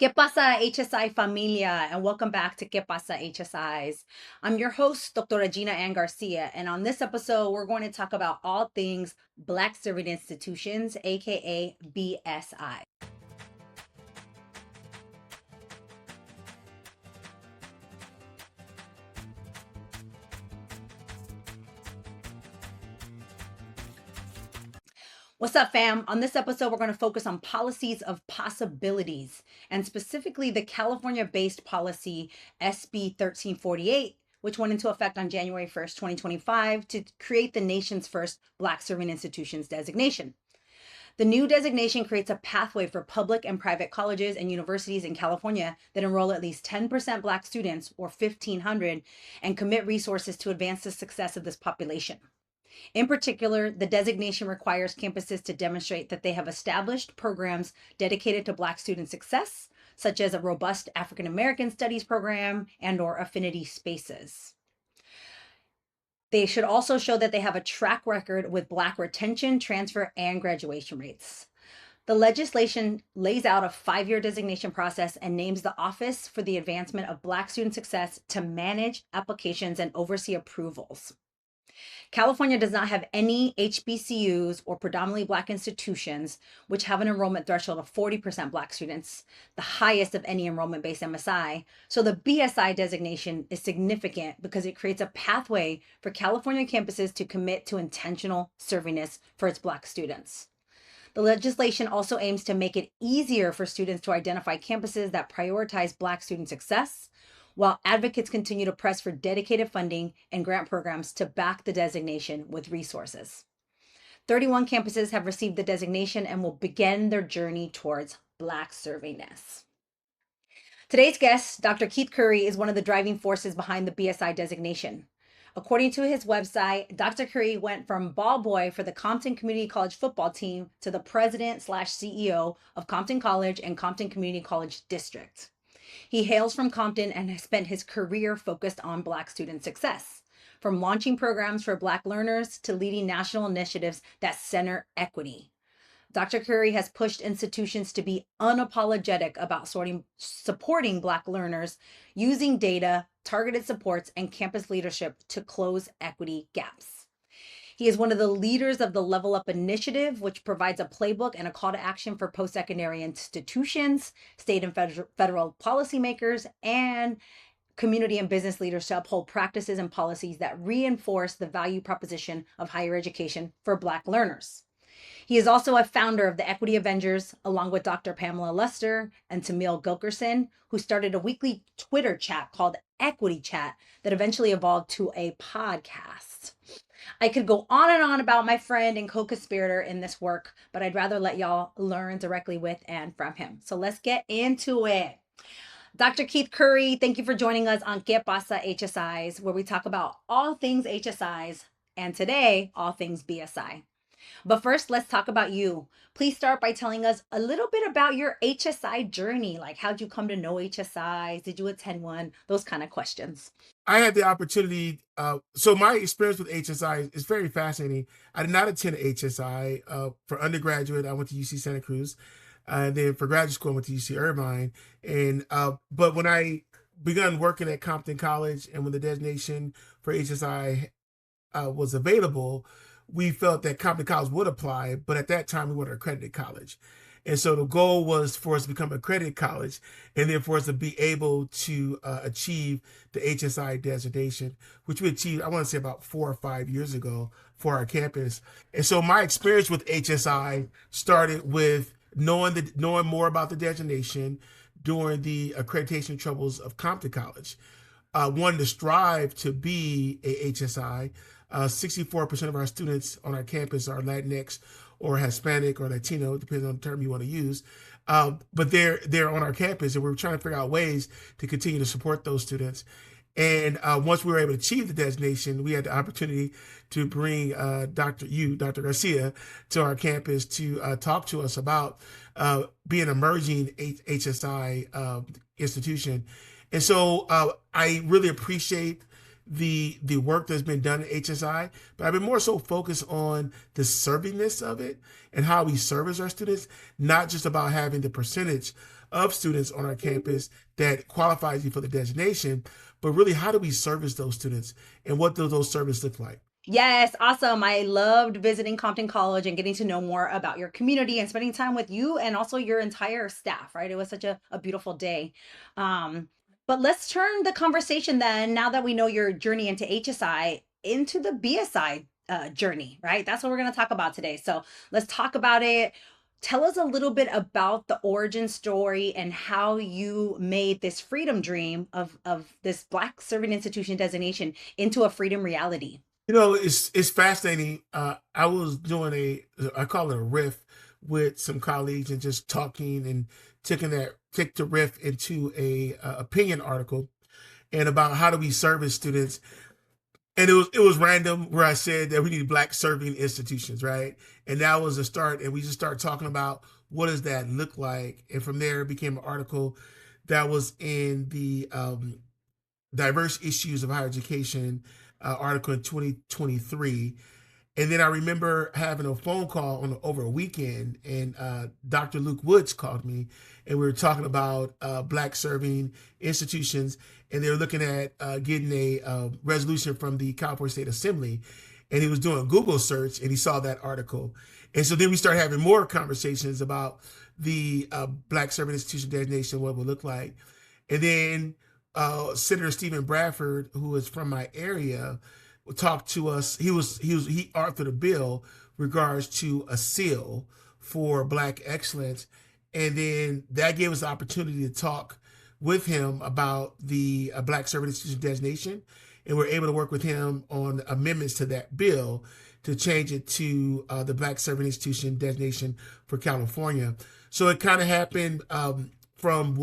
¿Qué pasa, HSI familia? And welcome back to ¿Qué pasa, HSIs? I'm your host, Dr. Gina Ann Garcia. And on this episode, we're going to talk about all things Black serving institutions, aka BSI. What's up, fam? On this episode, we're going to focus on policies of possibilities, and specifically the California based policy SB 1348, which went into effect on January 1st, 2025, to create the nation's first Black serving institutions designation. The new designation creates a pathway for public and private colleges and universities in California that enroll at least 10% Black students, or 1,500, and commit resources to advance the success of this population. In particular, the designation requires campuses to demonstrate that they have established programs dedicated to Black student success, such as a robust African American studies program and/or affinity spaces. They should also show that they have a track record with Black retention, transfer, and graduation rates. The legislation lays out a 5-year designation process and names the Office for the Advancement of Black Student Success to manage applications and oversee approvals. California does not have any HBCUs or predominantly Black institutions, which have an enrollment threshold of 40% Black students, the highest of any enrollment-based MSI. So the BSI designation is significant because it creates a pathway for California campuses to commit to intentional servingness for its Black students. The legislation also aims to make it easier for students to identify campuses that prioritize Black student success, while advocates continue to press for dedicated funding and grant programs to back the designation with resources. 31 campuses have received the designation and will begin their journey towards Black servingness. Today's guest, Dr. Keith Curry, is one of the driving forces behind the BSI designation. According to his website, Dr. Curry went from ball boy for the Compton Community College football team to the president/CEO of Compton College and Compton Community College District. He hails from Compton and has spent his career focused on Black student success, from launching programs for Black learners to leading national initiatives that center equity. Dr. Curry has pushed institutions to be unapologetic about supporting Black learners using data, targeted supports, and campus leadership to close equity gaps. He is one of the leaders of the Level Up Initiative, which provides a playbook and a call to action for post-secondary institutions, state and federal policymakers, and community and business leaders to uphold practices and policies that reinforce the value proposition of higher education for Black learners. He is also a founder of the Equity Avengers, along with Dr. Pamela Luster and Tamil Gilkerson, who started a weekly Twitter chat called Equity Chat that eventually evolved to a podcast. I could go on and on about my friend and co-conspirator in this work, but I'd rather let y'all learn directly with and from him. So let's get into it. Dr. Keith Curry, thank you for joining us on ¿Qué pasa, HSIs, where we talk about all things HSIs, and today, all things BSI. But first, let's talk about you. Please start by telling us a little bit about your HSI journey. Like, how'd you come to know HSIs? Did you attend one? Those kind of questions. I had the opportunity. So my experience with HSI is very fascinating. I did not attend HSI. For undergraduate, I went to UC Santa Cruz. And then for graduate school, I went to UC Irvine. And but when I began working at Compton College and when the designation for HSI was available, we felt that Compton College would apply. But at that time, we weren't an accredited college. And so the goal was for us to become an accredited college and then for us to be able to achieve the HSI designation, which we achieved, I want to say about 4 or 5 years ago for our campus. And so my experience with HSI started with knowing more about the designation during the accreditation troubles of Compton College. Wanted to strive to be a HSI. 64% of our students on our campus are Latinx or Hispanic or Latino, depending on the term you want to use. But they're on our campus, and we're trying to figure out ways to continue to support those students. And once we were able to achieve the designation, we had the opportunity to bring Dr. Garcia, to our campus to talk to us about being an emerging HSI institution. And so I really appreciate the work that's been done at HSI, but I've been more so focused on the servingness of it and how we service our students, not just about having the percentage of students on our campus that qualifies you for the designation, but really how do we service those students and what do those services look like? Yes, awesome. I loved visiting Compton College and getting to know more about your community and spending time with you and also your entire staff, right? It was such a beautiful day. Um, but let's turn the conversation then, now that we know your journey into HSI, into the BSI journey, right? That's what we're going to talk about today. So let's talk about it. Tell us a little bit about the origin story and how you made this freedom dream of this Black Serving Institution designation into a freedom reality. It's fascinating. I was doing I call it a riff with some colleagues and just talking and take the riff into a opinion article and about how do we service students. And it was random where I said that we need Black serving institutions, right? And that was a start. And we just started talking about what does that look like. And from there, it became an article that was in the diverse issues of higher education article in 2023. And then I remember having a phone call over a weekend, and Dr. Luke Woods called me, and we were talking about Black serving institutions, and they were looking at getting a resolution from the California State Assembly, and he was doing a Google search, and he saw that article, and so then we started having more conversations about the Black serving institution designation, what it would look like, and then Senator Stephen Bradford, who is from my area, talked to us. He authored a bill regards to a seal for Black excellence, and then that gave us the opportunity to talk with him about the Black Serving Institution designation, and we're able to work with him on amendments to that bill to change it to the Black Serving Institution designation for California. So it kind of happened from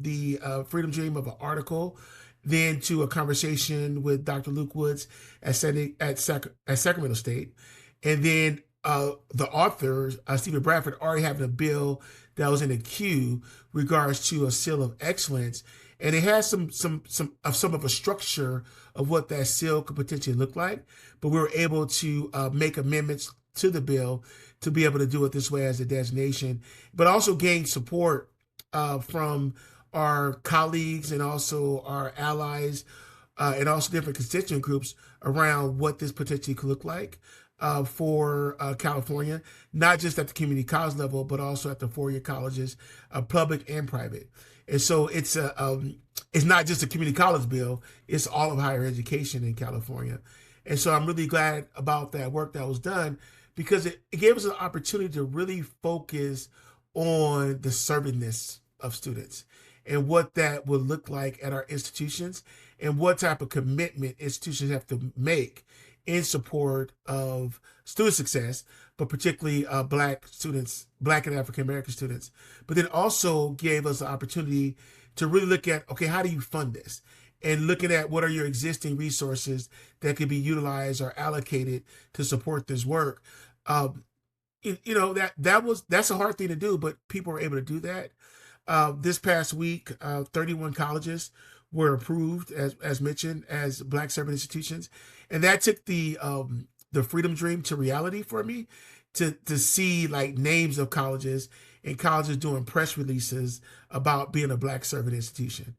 the freedom dream of an article, then to a conversation with Dr. Luke Woods at Sacramento State, and then the author, Stephen Bradford, already having a bill that was in the queue regards to a seal of excellence, and it has some of a structure of what that seal could potentially look like. But we were able to make amendments to the bill to be able to do it this way as a designation, but also gain support from our colleagues and also our allies and also different constituent groups around what this potentially could look like for California, not just at the community college level, but also at the four-year colleges, public and private. And so it's not just a community college bill, it's all of higher education in California. And so I'm really glad about that work that was done because it gave us an opportunity to really focus on the servingness of students and what that would look like at our institutions and what type of commitment institutions have to make in support of student success, but particularly Black students, Black and African American students. But then also gave us the opportunity to really look at, okay, how do you fund this? And looking at what are your existing resources that could be utilized or allocated to support this work. That's a hard thing to do, but people were able to do that. This past week, 31 colleges were approved, as mentioned, as Black serving institutions, and that took the freedom dream to reality for me. To see like names of colleges and colleges doing press releases about being a Black serving institution,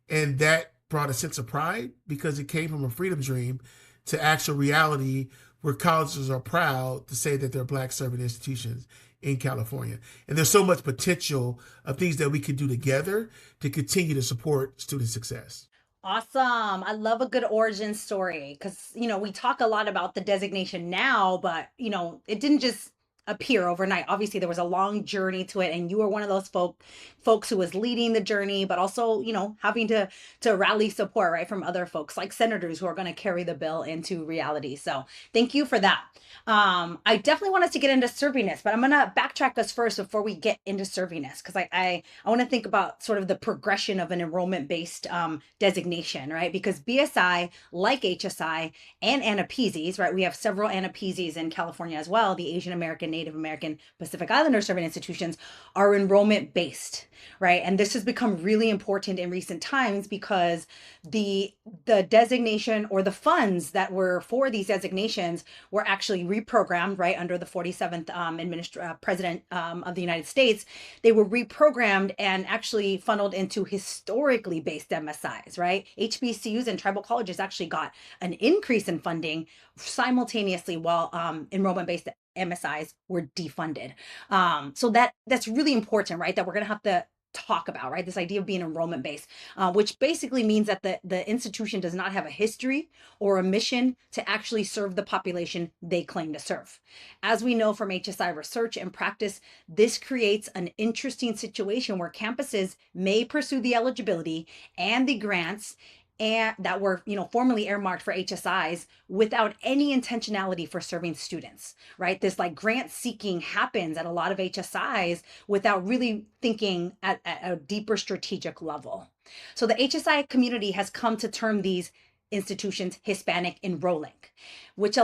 and that brought a sense of pride because it came from a freedom dream to actual reality where colleges are proud to say that they're Black serving institutions in California. And there's so much potential of things that we can do together to continue to support student success. Awesome. I love a good origin story because, we talk a lot about the designation now, but, it didn't just appear overnight. Obviously, there was a long journey to it, and you were one of those folks who was leading the journey, but also, having to rally support, right, from other folks like senators who are going to carry the bill into reality. So thank you for that. I definitely want us to get into servingness, but I'm going to backtrack us first before we get into servingness because I want to think about sort of the progression of an enrollment-based designation, right? Because BSI, like HSI and AANAPISIs, right? We have several AANAPISIs in California as well, the Asian American Native American Pacific Islander serving institutions are enrollment based, right? And this has become really important in recent times because the the designation or the funds that were for these designations were actually reprogrammed, right, under the 47th president of the United States. They were reprogrammed and actually funneled into historically based MSIs, right? HBCUs and tribal colleges actually got an increase in funding simultaneously while enrollment based MSIs were defunded. So that's really important, right? That we're going to have to talk about, right? This idea of being enrollment based, which basically means that the institution does not have a history or a mission to actually serve the population they claim to serve. As we know from HSI research and practice, this creates an interesting situation where campuses may pursue the eligibility and the grants and that were formerly earmarked for HSIs without any intentionality for serving students, right? This like grant seeking happens at a lot of HSIs without really thinking at a deeper strategic level. So the HSI community has come to term these institutions Hispanic enrolling, which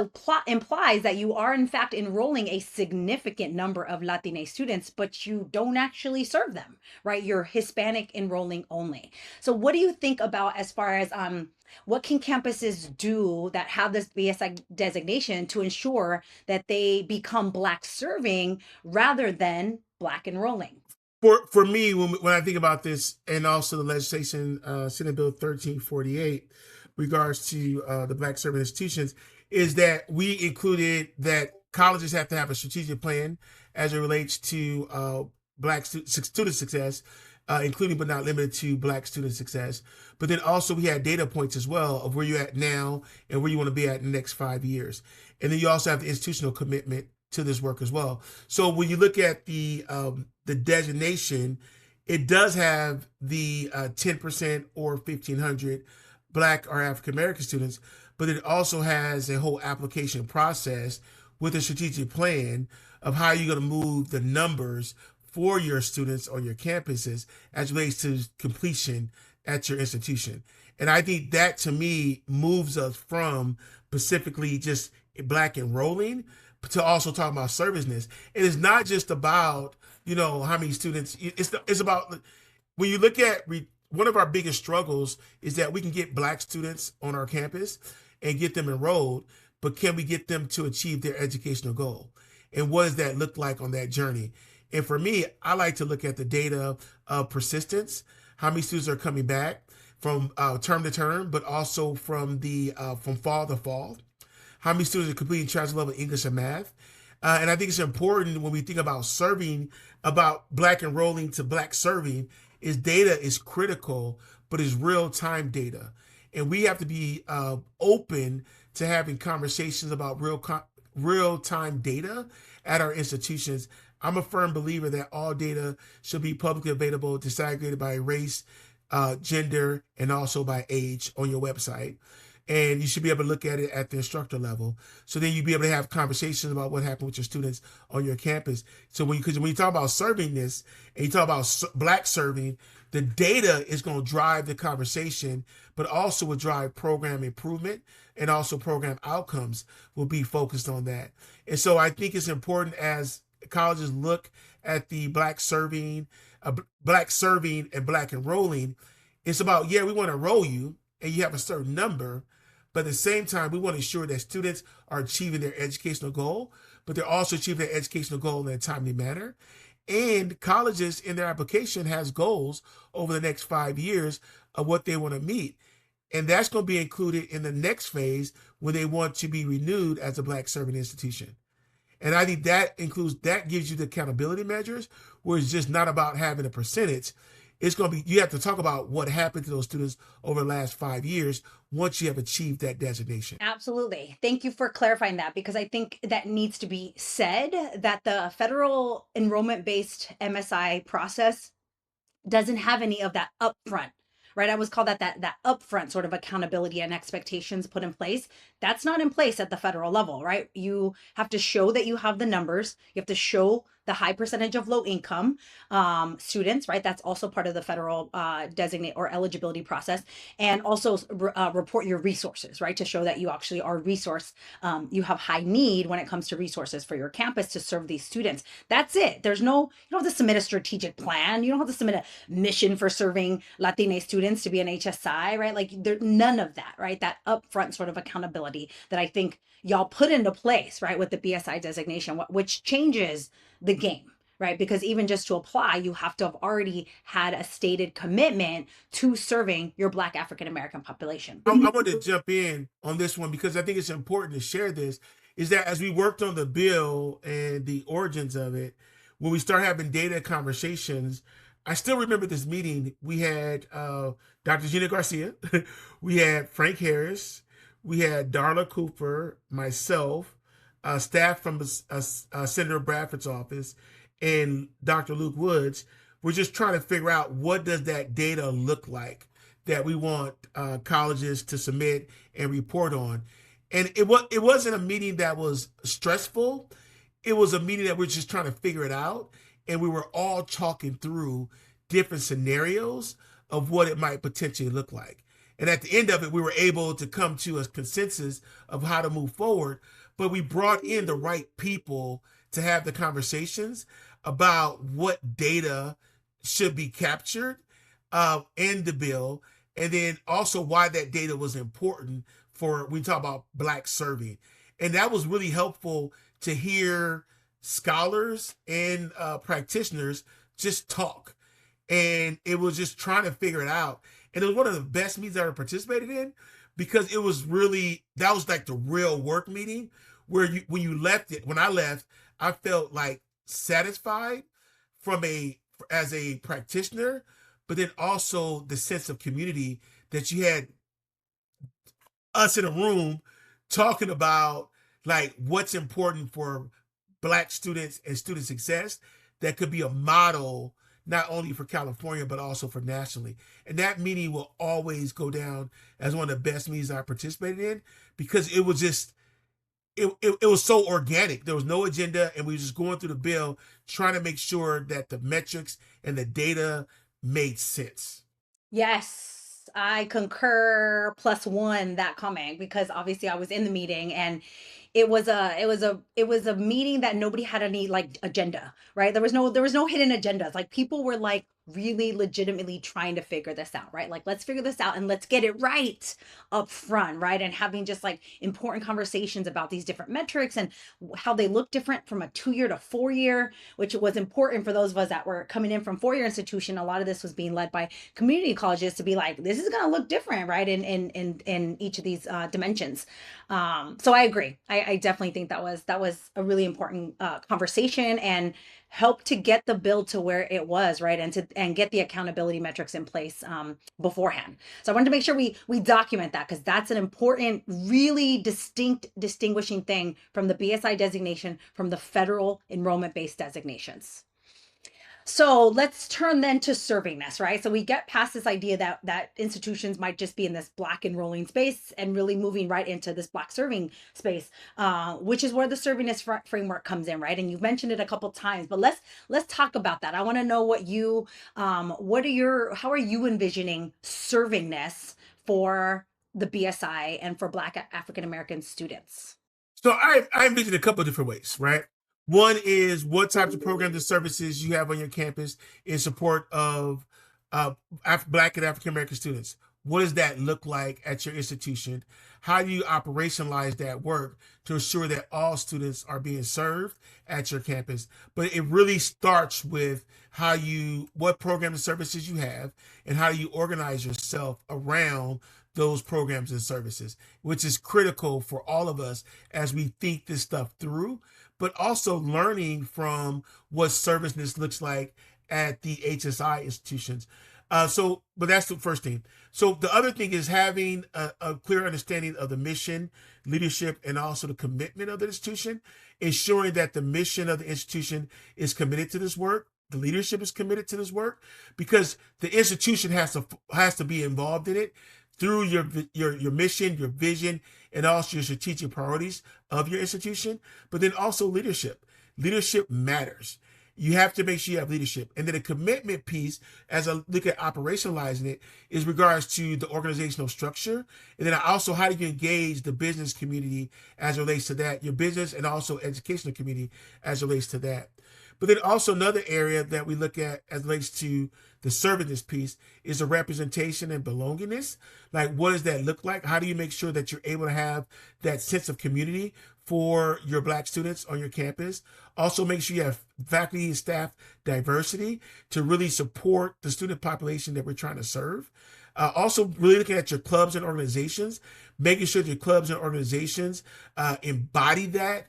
implies that you are in fact enrolling a significant number of Latina students, but you don't actually serve them, right? You're Hispanic enrolling only. So what do you think about as far as what can campuses do that have this BSI designation to ensure that they become Black serving rather than Black enrolling? For me, when I think about this, and also the legislation, Senate Bill 1348, regards to the Black serving institutions, is that we included that colleges have to have a strategic plan as it relates to Black student success, including but not limited to Black student success. But then also we had data points as well of where you're at now and where you want to be at in the next 5 years. And then you also have the institutional commitment to this work as well. So when you look at the designation, it does have the 10% or 1,500 Black or African American students, but it also has a whole application process with a strategic plan of how you're going to move the numbers for your students on your campuses as it relates to completion at your institution. And I think that to me moves us from specifically just Black enrolling to also talk about serviceness. It is not just about, how many students. It's about when you look at one of our biggest struggles is that we can get Black students on our campus and get them enrolled, but can we get them to achieve their educational goal? And what does that look like on that journey? And for me, I like to look at the data of persistence, how many students are coming back from term to term, but also from fall to fall. How many students are completing transfer level English and math? And I think it's important when we think about serving, about Black enrolling to Black serving, is data is critical, but it's real-time data. And we have to be open to having conversations about real-time data at our institutions. I'm a firm believer that all data should be publicly available, disaggregated by race, gender, and also by age on your website. And you should be able to look at it at the instructor level. So then you'd be able to have conversations about what happened with your students on your campus. So when you talk about servingness and you talk about Black serving, the data is going to drive the conversation, but also will drive program improvement, and also program outcomes will be focused on that. And so I think it's important as colleges look at the Black serving and Black enrolling. It's about, we want to enroll you and you have a certain number, but at the same time, we want to ensure that students are achieving their educational goal, but they're also achieving their educational goal in a timely manner. And colleges in their application has goals over the next 5 years of what they want to meet. And that's going to be included in the next phase when they want to be renewed as a Black serving institution. And I think that gives you the accountability measures, where it's just not about having a percentage. It's going to be, you have to talk about what happened to those students over the last 5 years once you have achieved that designation. Absolutely. Thank you for clarifying that, because I think that needs to be said that the federal enrollment based MSI process doesn't have any of that upfront, right? I always call that upfront sort of accountability and expectations put in place. That's not in place at the federal level, right? You have to show that you have the numbers. You have to show the high percentage of low income students, right? That's also part of the federal designate or eligibility process, and also report your resources, right? To show that you actually are resource, you have high need when it comes to resources for your campus to serve these students. That's it. There's no, you don't have to submit a strategic plan. You don't have to submit a mission for serving Latina students to be an HSI, right? Like there's none of that, right? That upfront sort of accountability that I think y'all put into place, right? With the BSI designation, which changes the game, right? Because even just to apply, you have to have already had a stated commitment to serving your Black African American population. I want to jump in on this one because I think it's important to share this, is that as we worked on the bill and the origins of it, when we start having data conversations, I still remember this meeting. We had Dr. Gina Garcia, we had Frank Harris, we had Darla Cooper, myself, staff from Senator Bradford's office, and Dr. Luke Woods. We're just trying to figure out what does that data look like that we want colleges to submit and report on. And it wasn't a meeting that was stressful. It was a meeting that we're just trying to figure it out. And we were all talking through different scenarios of what it might potentially look like. And at the end of it, we were able to come to a consensus of how to move forward. But we brought in the right people to have the conversations about what data should be captured in the bill, and then also why that data was important for, we talk about Black serving. And that was really helpful to hear scholars and practitioners just talk. And it was just trying to figure it out. And it was one of the best meetings I ever participated in, because it was really, that was like the real work meeting where when I left, I felt like satisfied as a practitioner, but then also the sense of community that you had us in a room talking about like what's important for Black students and student success that could be a model not only for California but also for nationally. And that meeting will always go down as one of the best meetings I participated in, because it was just it was so organic. There was no agenda, and we were just going through the bill trying to make sure that the metrics and the data made sense. Yes, I concur plus one that comment, because obviously I was in the meeting, and it was a meeting that nobody had any like agenda, right? There was no hidden agendas. Like people were like really legitimately trying to figure this out, right? Like let's figure this out and let's get it right up front, right? And having just like important conversations about these different metrics and how they look different from a 2-year to 4-year, which was important for those of us that were coming in from 4-year institution. A lot of this was being led by community colleges to be like, this is going to look different, right? In each of these dimensions. So I agree. I definitely think that was a really important conversation, and helped to get the bill to where it was, right? And get the accountability metrics in place beforehand. So I wanted to make sure we document that, because that's an important, really distinguishing thing from the BSI designation from the federal enrollment-based designations. So let's turn then to servingness, right? So we get past this idea that institutions might just be in this Black enrolling space, and really moving right into this Black serving space, which is where the servingness framework comes in, right? And you've mentioned it a couple times, but let's talk about that. I want to know how are you envisioning servingness for the BSI and for Black African American students? So I envision a couple of different ways, right? One is what types of programs and services you have on your campus in support of Black and African American students. What does that look like at your institution? How do you operationalize that work to ensure that all students are being served at your campus? But it really starts with what programs and services you have, and how do you organize yourself around those programs and services, which is critical for all of us as we think this stuff through, but also learning from what serviceness looks like at the HSI institutions. But that's the first thing. So the other thing is having a clear understanding of the mission, leadership, and also the commitment of the institution, ensuring that the mission of the institution is committed to this work, the leadership is committed to this work, because the institution has to be involved in it through your mission, your vision, and also your strategic priorities of your institution. But then also leadership. Leadership matters. You have to make sure you have leadership. And then the commitment piece, as I look at operationalizing it, is regards to the organizational structure. And then also, how do you engage the business community as it relates to that, your business and also educational community as it relates to that. But then also another area that we look at as it relates to the servingness piece is the representation and belongingness. Like, what does that look like? How do you make sure that you're able to have that sense of community for your Black students on your campus? Also, make sure you have faculty and staff diversity to really support the student population that we're trying to serve. Also, really looking at your clubs and organizations, making sure that your clubs and organizations embody that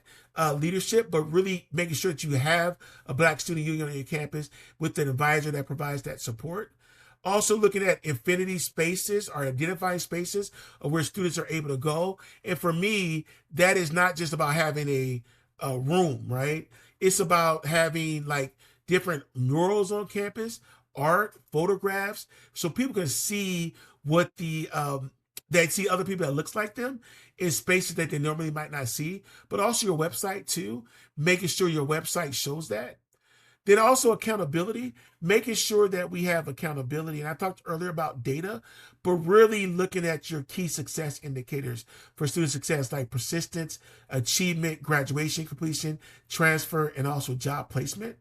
leadership, but really making sure that you have a Black student union on your campus with an advisor that provides that support. Also looking at affinity spaces or identifying spaces of where students are able to go. And for me, that is not just about having a room, right? It's about having like different murals on campus, art, photographs, so people can see what they see other people that looks like them in spaces that they normally might not see, but also your website too, making sure your website shows that. Then also accountability, making sure that we have accountability. And I talked earlier about data, but really looking at your key success indicators for student success, like persistence, achievement, graduation completion, transfer, and also job placement.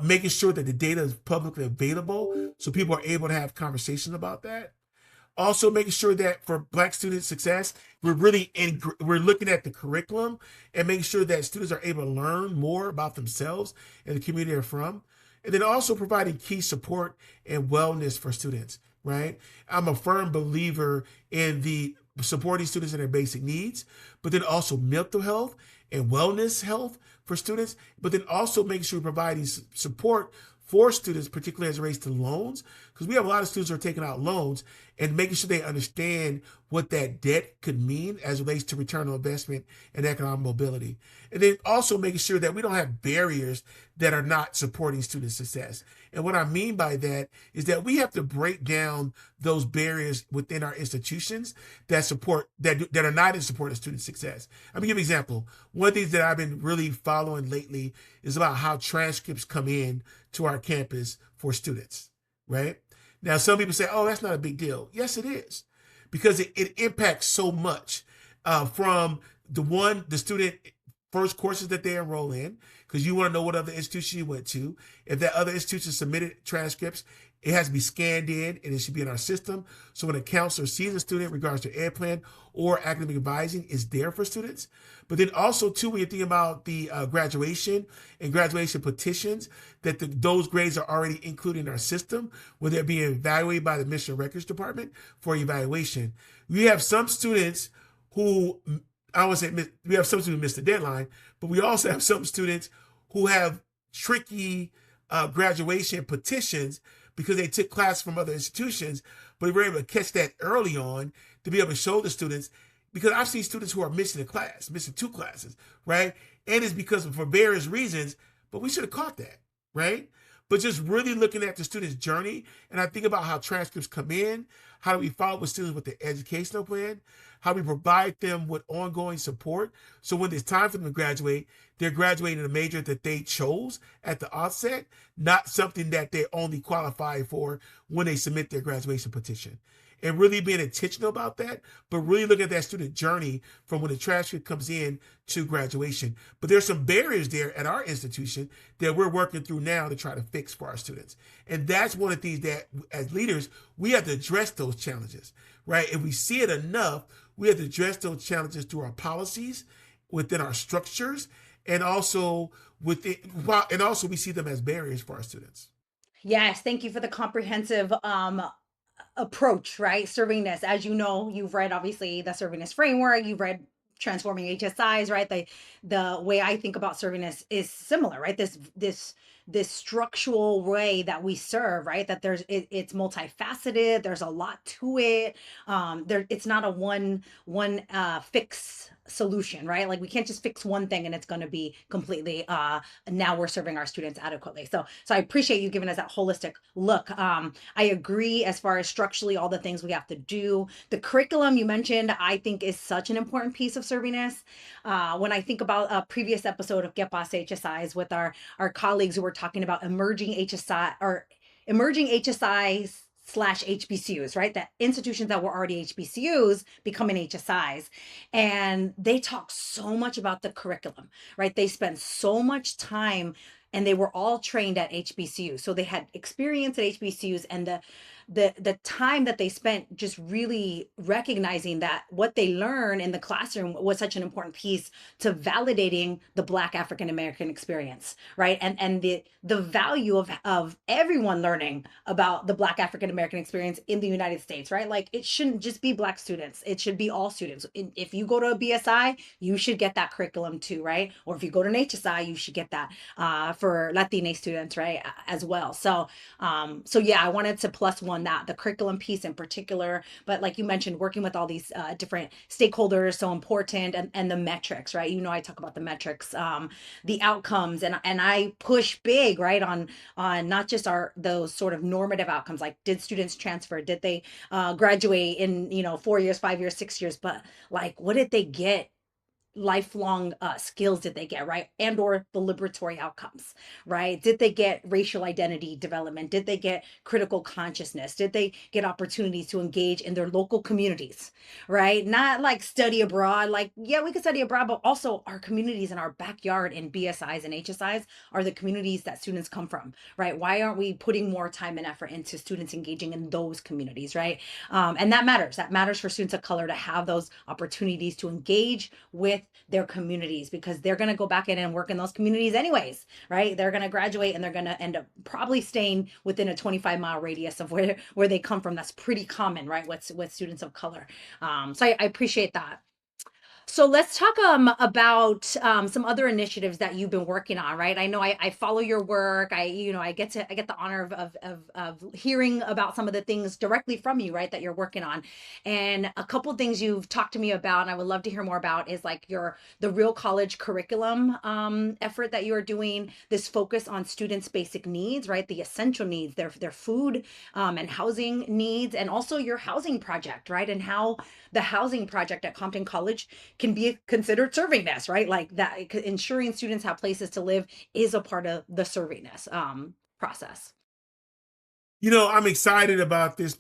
Making sure that the data is publicly available so people are able to have conversations about that. Also making sure that for Black student success, we're looking at the curriculum and making sure that students are able to learn more about themselves and the community they're from. And then also providing key support and wellness for students, right? I'm a firm believer in the supporting students in their basic needs, but then also mental health and wellness health for students, but then also making sure we're providing support for students, particularly as it relates to loans, because we have a lot of students who are taking out loans, and making sure they understand what that debt could mean as it relates to return on investment and economic mobility. And then also making sure that we don't have barriers that are not supporting student success. And what I mean by that is that we have to break down those barriers within our institutions that are not in support of student success. I'm gonna give an example. One of the things that I've been really following lately is about how transcripts come in to our campus for students, right? Now, some people say, oh, that's not a big deal. Yes, it is, because it impacts so much from the student first courses that they enroll in, because you want to know what other institution you went to. If that other institution submitted transcripts, it has to be scanned in and it should be in our system. So when a counselor sees a student in regards to ed plan or academic advising, it's there for students. But then also too, when you think about the graduation and graduation petitions, that those grades are already included in our system when they're being evaluated by the Admission Records Department for evaluation. We have some students who, I would say, we have some students who miss the deadline, but we also have some students who have tricky graduation petitions because they took classes from other institutions, but we were able to catch that early on to be able to show the students, because I've seen students who are missing a class, missing 2 classes, right? And it's because for various reasons, but we should have caught that, right? But just really looking at the student's journey, and I think about how transcripts come in, how do we follow with students with the educational plan, how we provide them with ongoing support, so when it's time for them to graduate, they're graduating in a major that they chose at the outset, not something that they only qualify for when they submit their graduation petition. And really being intentional about that, but really looking at that student journey from when the transcript comes in to graduation. But there's some barriers there at our institution that we're working through now to try to fix for our students. And that's one of the things that as leaders, we have to address those challenges, right? If we see it enough, we have to address those challenges through our policies, within our structures, and also we see them as barriers for our students. Yes, thank you for the comprehensive approach, right? Servingness. As you know, you've read obviously the servingness framework, you've read transforming HSIs, right? The way I think about servingness is similar, right? This structural way that we serve, right? That it's multifaceted, there's a lot to it. It's not a one fix solution, right? Like we can't just fix one thing and it's going to be completely now we're serving our students adequately. So I appreciate you giving us that holistic look. I agree as far as structurally all the things we have to do. The curriculum you mentioned, I think, is such an important piece of servingness. When I think about a previous episode of Get Boss HSIs with our colleagues who were talking about emerging HSI or emerging HSIs slash HBCUs, right? That institutions that were already HBCUs becoming HSIs. And they talk so much about the curriculum, right? They spend so much time and they were all trained at HBCUs. So they had experience at HBCUs and the time that they spent just really recognizing that what they learn in the classroom was such an important piece to validating the Black African American experience, right? And the value of everyone learning about the Black African American experience in the United States, right? Like it shouldn't just be Black students, it should be all students. If you go to a BSI, you should get that curriculum too, right? Or if you go to an HSI, you should get that for Latina students, right, as well. So yeah, I wanted to plus one that the curriculum piece in particular, but like you mentioned, working with all these different stakeholders so important, and the metrics, right? You know, I talk about the metrics, the outcomes, and I push big, right, on not just those sort of normative outcomes, like did students transfer, did they graduate in 4 years, 5 years, 6 years, but like what did they get, lifelong skills did they get, right? And or the liberatory outcomes, right? Did they get racial identity development? Did they get critical consciousness? Did they get opportunities to engage in their local communities, right? Not like study abroad, like yeah, we could study abroad, but also our communities in our backyard in BSIs and HSIs are the communities that students come from, right? Why aren't we putting more time and effort into students engaging in those communities, right? And that matters for students of color to have those opportunities to engage with their communities, because they're going to go back in and work in those communities anyways, right? They're going to graduate and they're going to end up probably staying within a 25-mile radius of where they come from. That's pretty common, right, with students of color. So I appreciate that. So let's talk about some other initiatives that you've been working on, right? I know I follow your work. I get the honor of hearing about some of the things directly from you, right, that you're working on. And a couple of things you've talked to me about, and I would love to hear more about, is like the real college curriculum effort that you are doing. This focus on students' basic needs, right, the essential needs, their food and housing needs, and also your housing project, right, and how the housing project at Compton College can be considered servingness, right? Like that, ensuring students have places to live is a part of the servingness process. I'm excited about this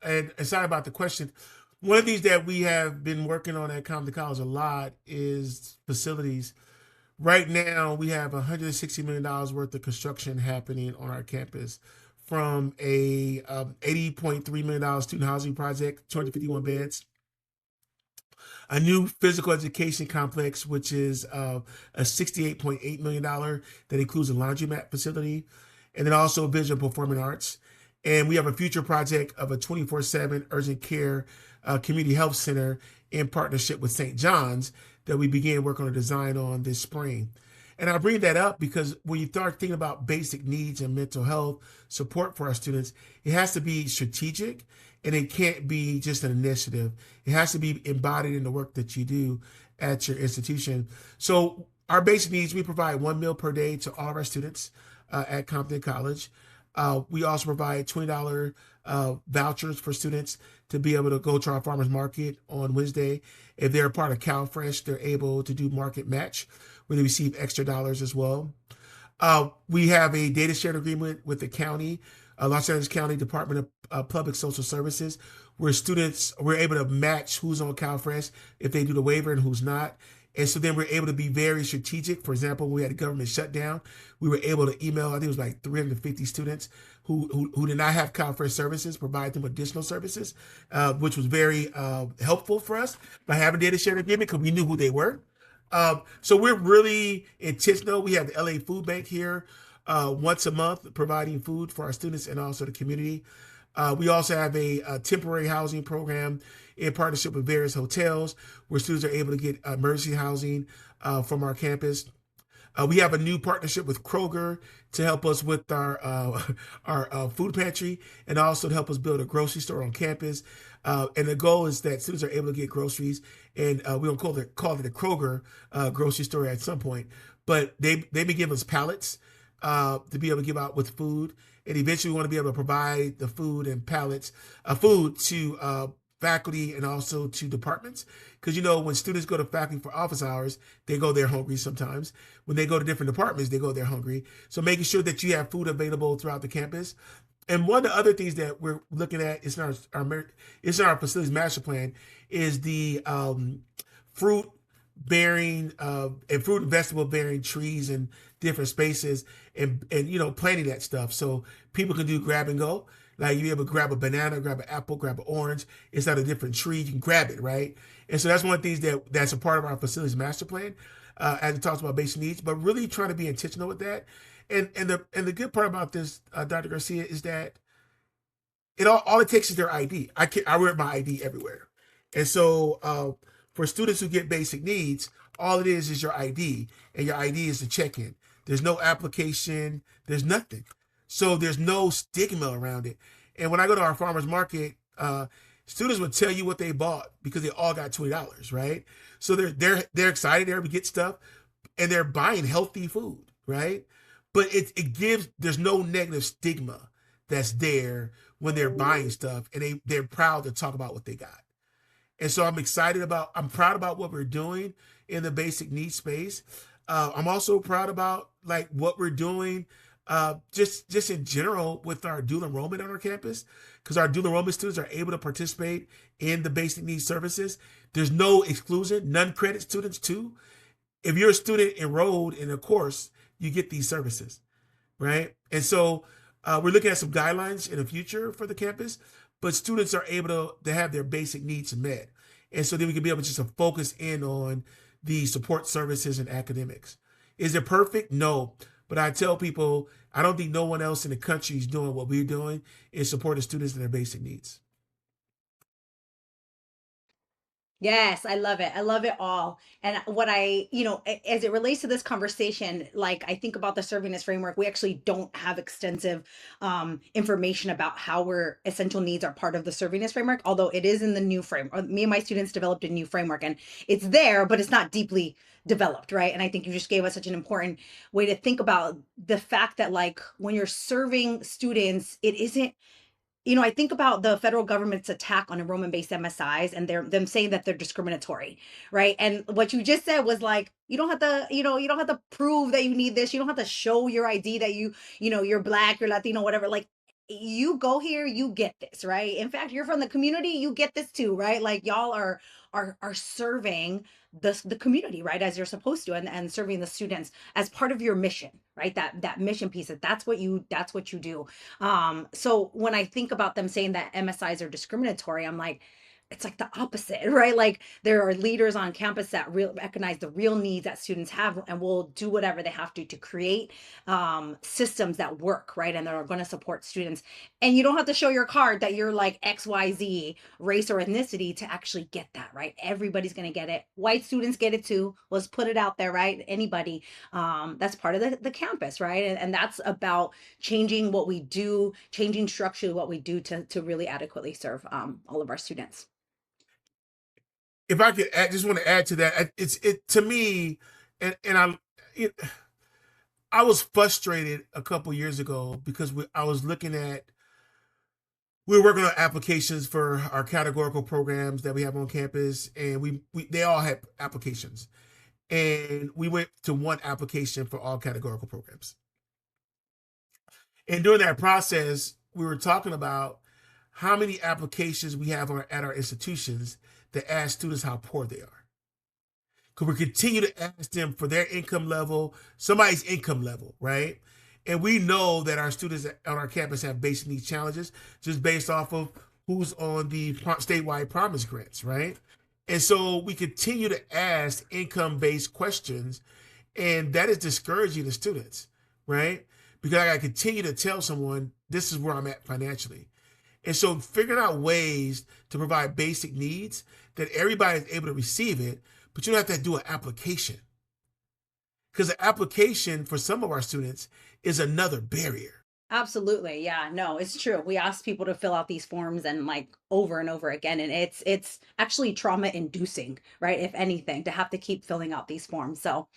and excited about the question. One of the things that we have been working on at Compton College a lot is facilities. Right now, we have $160 million worth of construction happening on our campus, from a $80.3 million student housing project, 251 beds, a new physical education complex, which is a $68.8 million that includes a laundromat facility, and then also visual performing arts. And we have a future project of a 24/7 urgent care community health center in partnership with St. John's that we began work on a design on this spring. And I bring that up because when you start thinking about basic needs and mental health support for our students, it has to be strategic, and it can't be just an initiative. It has to be embodied in the work that you do at your institution. So our basic needs, we provide 1 meal per day to all of our students at Compton College. We also provide $20 vouchers for students to be able to go to our farmers market on Wednesday. If they're a part of CalFresh, they're able to do market match, where they receive extra dollars as well. We have a data sharing agreement with the county, Los Angeles County Department of Public Social Services, where we're able to match who's on CalFresh if they do the waiver and who's not. And so then we're able to be very strategic. For example, when we had a government shutdown, we were able to email, I think it was like 350 students who did not have CalFresh services, provide them additional services, which was very helpful for us by having data sharing agreement, because we knew who they were. So we're really intentional. We have the LA Food Bank here once a month, providing food for our students and also the community. We also have a temporary housing program in partnership with various hotels, where students are able to get emergency housing from our campus. We have a new partnership with Kroger to help us with our food pantry, and also to help us build a grocery store on campus. And the goal is that students are able to get groceries, and we don't call it a Kroger grocery store at some point, but they may give us pallets to be able to give out with food, and eventually we want to be able to provide the food and pallets food to faculty and also to departments, because when students go to faculty for office hours, they go there hungry. Sometimes when they go to different departments, they go there hungry. So making sure that you have food available throughout the campus. And one of the other things that we're looking at is in our facilities master plan is the fruit bearing and fruit and vegetable bearing trees and different spaces, and planting that stuff so people can do grab and go. Like you be able to grab a banana, grab an apple, grab an orange. It's not a different tree. You can grab it, right? And so that's one of the things that's a part of our facilities master plan, as it talks about basic needs, but really trying to be intentional with that. And the good part about this, Dr. Garcia, is that all it takes is their ID. I wear my ID everywhere, and so for students who get basic needs, all it is your ID, and your ID is the check-in. There's no application. There's nothing. So there's no stigma around it. And when I go to our farmers market, students would tell you what they bought because they all got $20, right? So they're excited, they're able to get stuff, and they're buying healthy food, right? But there's no negative stigma that's there when they're buying stuff, and they're proud to talk about what they got. And so I'm proud about what we're doing in the basic needs space. I'm also proud about like what we're doing just in general with our dual enrollment on our campus, because our dual enrollment students are able to participate in the basic needs services. There's no exclusion, non-credit students too. If you're a student enrolled in a course, you get these services, right? And so we're looking at some guidelines in the future for the campus, but students are able to have their basic needs met. And so then we can be able just to focus in on the support services and academics. Is it perfect? No. But I tell people, I don't think no one else in the country is doing what we're doing in supporting students in their basic needs. Yes, I love it. I love it all. And what as it relates to this conversation, like I think about the servingness framework, we actually don't have extensive information about how we're essential needs are part of the servingness framework, although it is in the new framework. Me and my students developed a new framework, and it's there, but it's not deeply developed, right? And I think you just gave us such an important way to think about the fact that like when you're serving students, it isn't, I think about the federal government's attack on enrollment-based MSIs and them saying that they're discriminatory, right? And what you just said was like, you don't have to, you don't have to prove that you need this. You don't have to show your ID that you're Black, you're Latino, whatever. Like, you go here, you get this, right? In fact, you're from the community, you get this too, right? Like y'all are serving the community, right, as you're supposed to, and serving the students as part of your mission, right? That mission piece, that's what you do. So when I think about them saying that MSIs are discriminatory, I'm like, it's like the opposite, right? Like there are leaders on campus that recognize the real needs that students have and will do whatever they have to create systems that work, right? And that are going to support students. And you don't have to show your card that you're like XYZ race or ethnicity to actually get that, right? Everybody's going to get it. White students get it too. Let's put it out there, right? Anybody that's part of the campus, right? And that's about changing what we do, changing structurally what we do to really adequately serve all of our students. If I could just want to add to that, it to me, and I was frustrated a couple years ago because I was looking at, we were working on applications for our categorical programs that we have on campus, and they all had applications, and we went to one application for all categorical programs. And during that process, we were talking about how many applications we have at our institutions that ask students how poor they are. Because we continue to ask them for their income level, somebody's income level, right? And we know that our students on our campus have basic needs challenges just based off of who's on the statewide promise grants, right? And so we continue to ask income-based questions, and that is discouraging the students, right? Because I got to continue to tell someone, this is where I'm at financially. And so figuring out ways to provide basic needs that everybody is able to receive it, but you don't have to do an application. because the application for some of our students is another barrier. Absolutely. Yeah, no, it's true. We ask people to fill out these forms and like over and over again, and it's actually trauma inducing, right? If anything, to have to keep filling out these forms. So,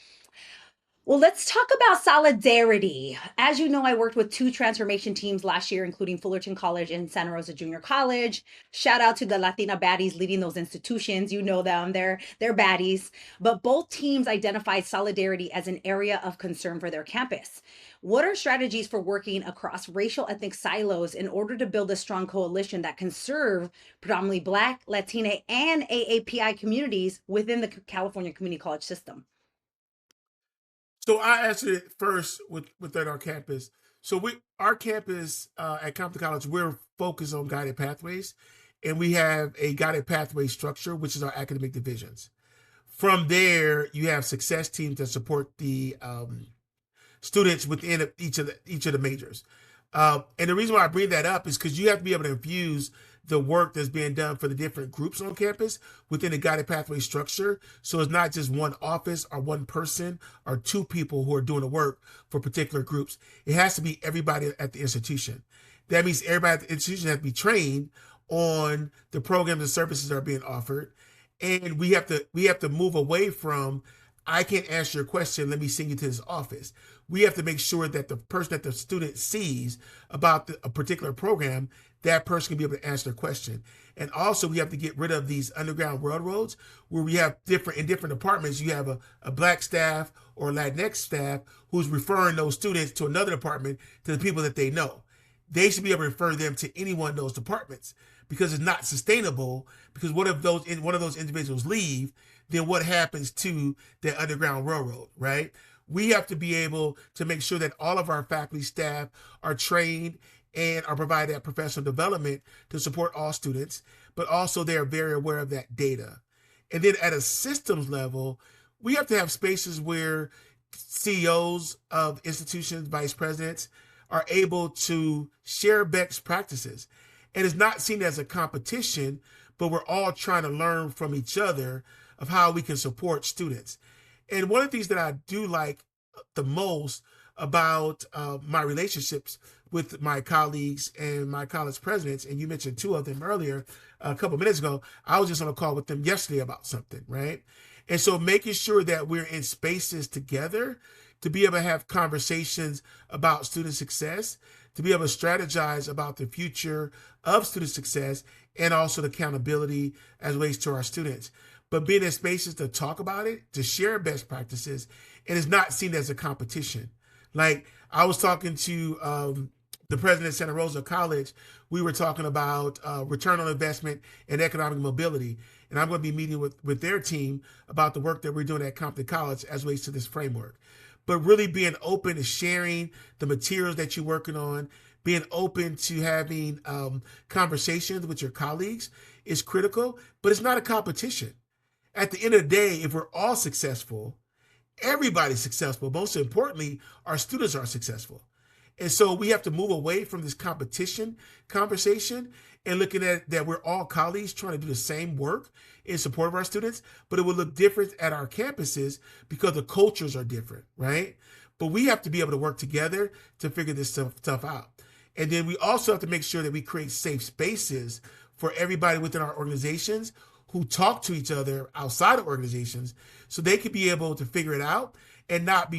well, let's talk about solidarity. As you know, I worked with two transformation teams last year, including Fullerton College and Santa Rosa Junior College. Shout out to the Latina baddies leading those institutions. You know them, they're baddies. But both teams identified solidarity as an area of concern for their campus. What are strategies for working across racial ethnic silos in order to build a strong coalition that can serve predominantly Black, Latina, and AAPI communities within the California Community College system? So I answered it first within our campus. So our campus at Compton College, we're focused on guided pathways, and we have a guided pathway structure, which is our academic divisions. From there, you have success teams that support the students within each of the majors. And the reason why I bring that up is because you have to be able to infuse the work that's being done for the different groups on campus within the guided pathway structure. So it's not just one office or one person or two people who are doing the work for particular groups. It has to be everybody at the institution. That means everybody at the institution has to be trained on the programs and services that are being offered. And we have to move away from, I can't answer your question, let me send you to this office. We have to make sure that the person that the student sees about a particular program, that person can be able to answer the question. And also we have to get rid of these underground railroads where we have in different departments, you have a Black staff or Latinx staff who's referring those students to another department to the people that they know. They should be able to refer them to any one of those departments because it's not sustainable. Because what if one of those individuals leave? Then what happens to the underground railroad, right? We have to be able to make sure that all of our faculty staff are trained and are provided that professional development to support all students, but also they are very aware of that data. And then at a systems level, we have to have spaces where CEOs of institutions, vice presidents, are able to share best practices. And it's not seen as a competition, but we're all trying to learn from each other of how we can support students. And one of the things that I do like the most about my relationships with my colleagues and my college presidents, and you mentioned two of them earlier, a couple minutes ago, I was just on a call with them yesterday about something, right? And so making sure that we're in spaces together to be able to have conversations about student success, to be able to strategize about the future of student success, and also the accountability as relates to our students. But being in spaces to talk about it, to share best practices, and it's not seen as a competition. Like I was talking to the president of Santa Rosa College, we were talking about return on investment and economic mobility. And I'm going to be meeting with their team about the work that we're doing at Compton College as relates to this framework. But really being open to sharing the materials that you're working on, being open to having conversations with your colleagues is critical, but it's not a competition. At the end of the day, if we're all successful, everybody's successful. Most importantly, our students are successful. And so we have to move away from this competition conversation and looking at that we're all colleagues trying to do the same work in support of our students, but it will look different at our campuses because the cultures are different, right? But we have to be able to work together to figure this stuff out. And then we also have to make sure that we create safe spaces for everybody within our organizations who talk to each other outside of organizations so they can be able to figure it out and not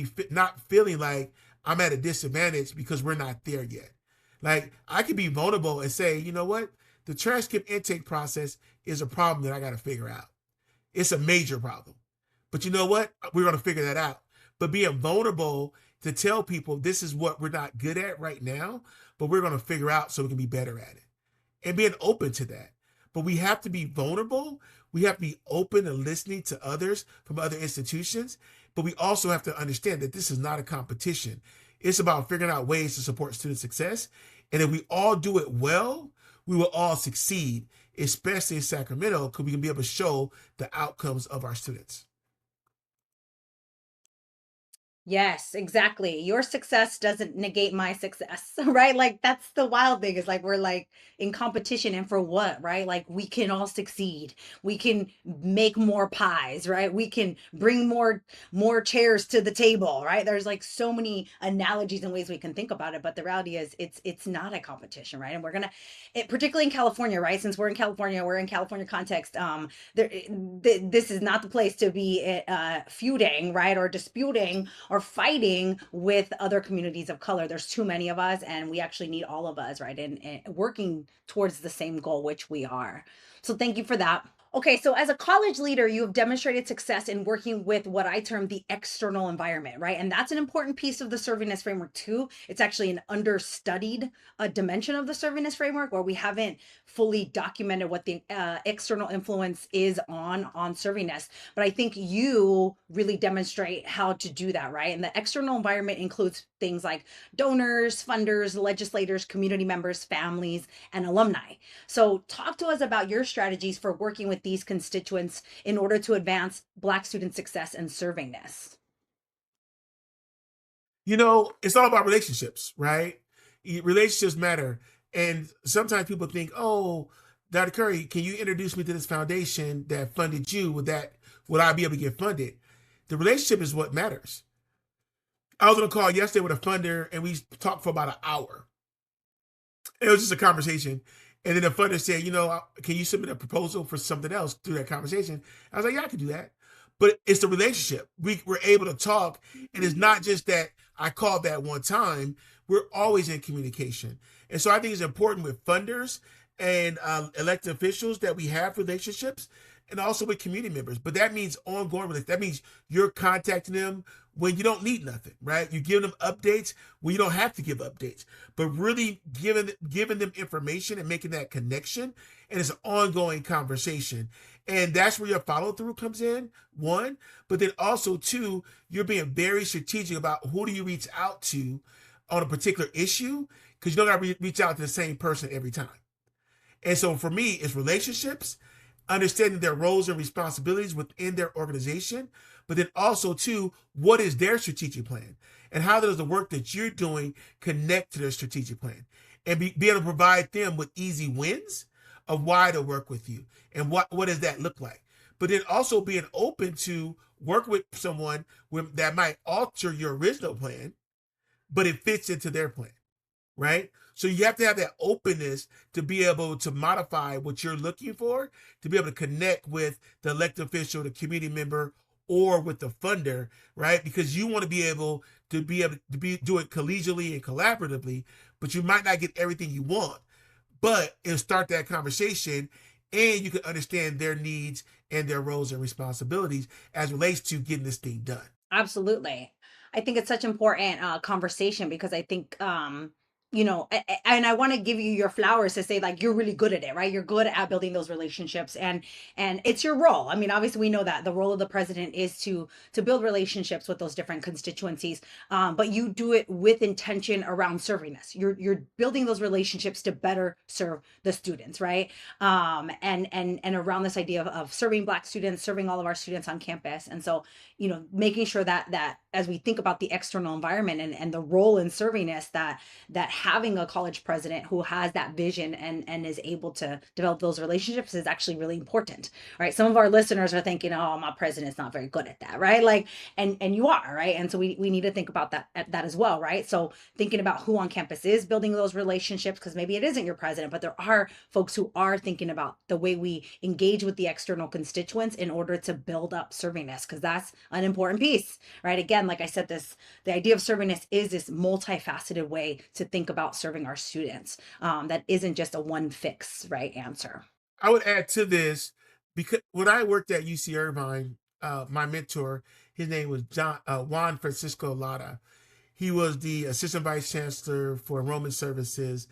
feeling like I'm at a disadvantage because we're not there yet. Like I could be vulnerable and say, you know what? The transcript intake process is a problem that I got to figure out. It's a major problem. But you know what? We're going to figure that out. But being vulnerable to tell people this is what we're not good at right now, but we're going to figure out so we can be better at it. And being open to that. But we have to be vulnerable. We have to be open to listening to others from other institutions. But we also have to understand that this is not a competition. It's about figuring out ways to support student success. And if we all do it well, we will all succeed, especially in Sacramento, because we can be able to show the outcomes of our students. Yes, exactly. Your success doesn't negate my success, right? Like that's the wild thing is like we're like in competition and for what, right? Like we can all succeed. We can make more pies, right? We can bring more chairs to the table, right? There's like so many analogies and ways we can think about it, but the reality is it's not a competition, right? And we're going to it particularly in California, right? Since we're in California context, this is not the place to be feuding, right? Or disputing or fighting with other communities of color. There's too many of us, and we actually need all of us, right? And working towards the same goal, which we are. So thank you for that. Okay, so as a college leader, you have demonstrated success in working with what I term the external environment, right? And that's an important piece of the servingness framework too. It's actually an understudied dimension of the servingness framework where we haven't fully documented what the external influence is on servingness. But I think you really demonstrate how to do that, right? And the external environment includes things like donors, funders, legislators, community members, families, and alumni. So, talk to us about your strategies for working with these constituents in order to advance Black student success and servingness. It's all about relationships, right? Relationships matter. And sometimes people think, oh, Dr. Curry, can you introduce me to this foundation that funded you? Would I be able to get funded? The relationship is what matters. I was on a call yesterday with a funder and we talked for about an hour. It was just a conversation. And then the funder said, can you submit a proposal for something else through that conversation? I was like, yeah, I can do that. But it's the relationship. We're able to talk. And it's not just that I called that one time. We're always in communication. And so I think it's important with funders and elected officials that we have relationships and also with community members. But that means ongoing relationships. That means you're contacting them when you don't need nothing, right? You give them updates when you don't have to give updates, but really giving them information and making that connection. And it's an ongoing conversation. And that's where your follow through comes in, one. But then also, two, you're being very strategic about who do you reach out to on a particular issue, because you don't got to reach out to the same person every time. And so for me, it's relationships, understanding their roles and responsibilities within their organization, but then also too, what is their strategic plan? And how does the work that you're doing connect to their strategic plan? And be able to provide them with easy wins of why to work with you and what does that look like? But then also being open to work with someone that might alter your original plan, but it fits into their plan, right? So you have to have that openness to be able to modify what you're looking for, to be able to connect with the elected official, the community member, or with the funder, right? Because you want to be able to do it collegially and collaboratively, but you might not get everything you want. But it'll start that conversation, and you can understand their needs and their roles and responsibilities as relates to getting this thing done. Absolutely. I think it's such important conversation because I think and I want to give you your flowers to say like you're really good at it, right? You're good at building those relationships and it's your role. I mean, obviously we know that the role of the president is to build relationships with those different constituencies. But you do it with intention around serving us. You're building those relationships to better serve the students, right? And around this idea of serving Black students, serving all of our students on campus. And so making sure that as we think about the external environment and the role in servingness, that having a college president who has that vision and is able to develop those relationships is actually really important, right? Some of our listeners are thinking, oh, my president's not very good at that, right? Like, and you are, right? And so we need to think about that as well, right? So thinking about who on campus is building those relationships, because maybe it isn't your president, but there are folks who are thinking about the way we engage with the external constituents in order to build up servingness, because that's an important piece, right? Again, like I said, the idea of servingness is this multifaceted way to think about serving our students. That isn't just a one fix, right, answer. I would add to this because when I worked at UC Irvine, my mentor, his name was Juan Francisco Lara. He was the assistant vice chancellor for enrollment services,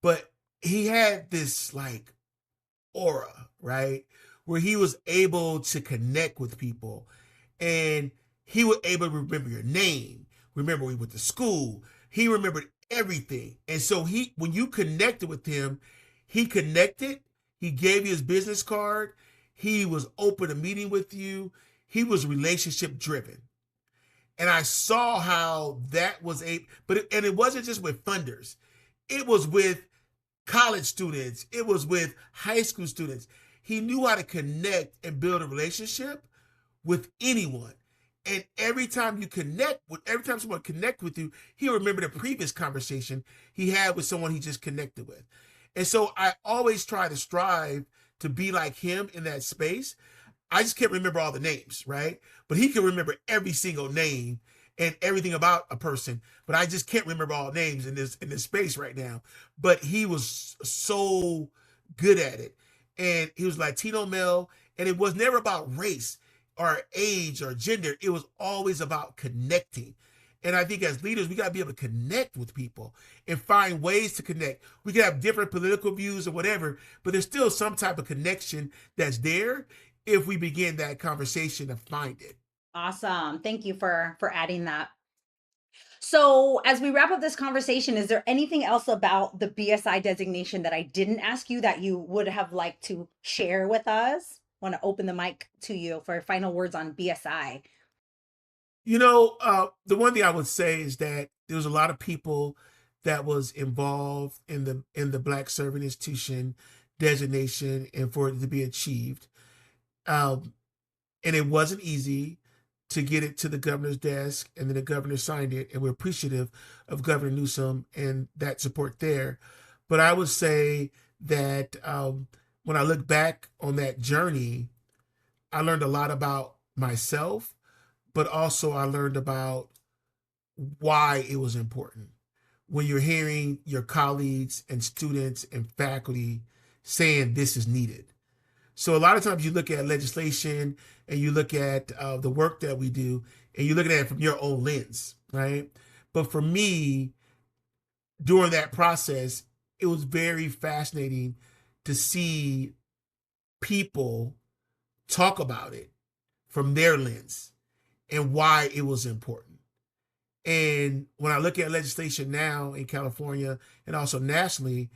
but he had this like aura, right? Where he was able to connect with people and he was able to remember your name, remember we went to school. He remembered everything. And so when you connected with him, he connected, he gave you his business card, he was open to meeting with you, he was relationship driven. And I saw how that was and it wasn't just with funders. It was with college students. It was with high school students. He knew how to connect and build a relationship with anyone. And every time someone connect with you, he'll remember the previous conversation he had with someone he just connected with. And so I always try to strive to be like him in that space. I just can't remember all the names, right? But he can remember every single name and everything about a person. But I just can't remember all names in this space right now. But he was so good at it. And he was Latino male, and it was never about race or age or gender. It was always about connecting. And I think as leaders, we got to be able to connect with people and find ways to connect. We can have different political views or whatever, but there's still some type of connection that's there if we begin that conversation and find it. Awesome. Thank you for adding that. So, as we wrap up this conversation, is there anything else about the BSI designation that I didn't ask you that you would have liked to share with us? Want to open the mic to you for final words on BSI. The one thing I would say is that there was a lot of people that was involved in the Black Serving Institution designation and for it to be achieved. Um, and it wasn't easy to get it to the governor's desk, and then the governor signed it, and we're appreciative of Governor Newsom and that support there. But I would say that when I look back on that journey, I learned a lot about myself, but also I learned about why it was important. When you're hearing your colleagues and students and faculty saying this is needed. So a lot of times you look at legislation and you look at the work that we do, and you look at it from your own lens, right? But for me, during that process, it was very fascinating to see people talk about it from their lens and why it was important. And when I look at legislation now in California and also nationally,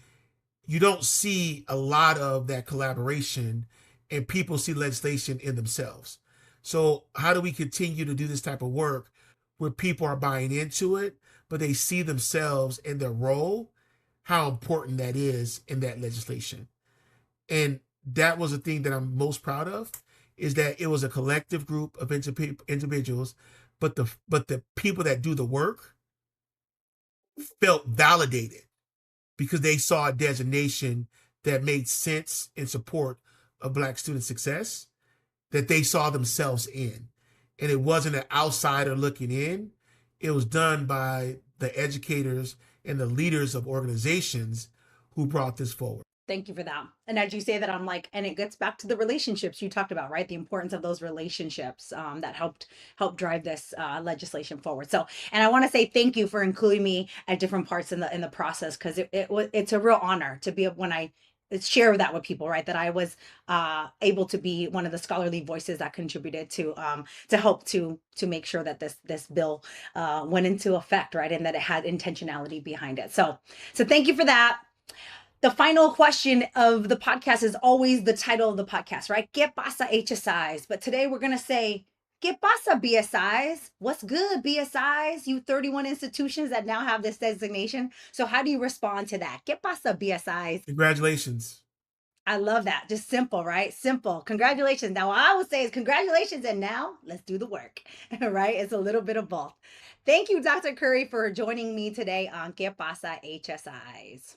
you don't see a lot of that collaboration, and people see legislation in themselves. So how do we continue to do this type of work where people are buying into it, but they see themselves in their role, how important that is in that legislation? And that was the thing that I'm most proud of, is that it was a collective group of individuals, but the people that do the work felt validated because they saw a designation that made sense in support of Black student success, that they saw themselves in. And it wasn't an outsider looking in. It was done by the educators and the leaders of organizations who brought this forward. Thank you for that. And as you say that, I'm like, and it gets back to the relationships you talked about, right? The importance of those relationships that help drive this legislation forward. So, and I want to say thank you for including me at different parts in the process, because it's a real honor to be when I share that with people, right? That I was able to be one of the scholarly voices that contributed to help to make sure that this bill went into effect, right? And that it had intentionality behind it. So thank you for that. The final question of the podcast is always the title of the podcast, right? ¿Qué pasa HSIs? But today we're going to say, ¿Qué pasa BSIs? What's good BSIs? You 31 institutions that now have this designation. So how do you respond to that? ¿Qué pasa BSIs? Congratulations. I love that. Just simple, right? Simple. Congratulations. Now, what I would say is congratulations, and now let's do the work, right? It's a little bit of both. Thank you, Dr. Curry, for joining me today on ¿Qué pasa HSIs?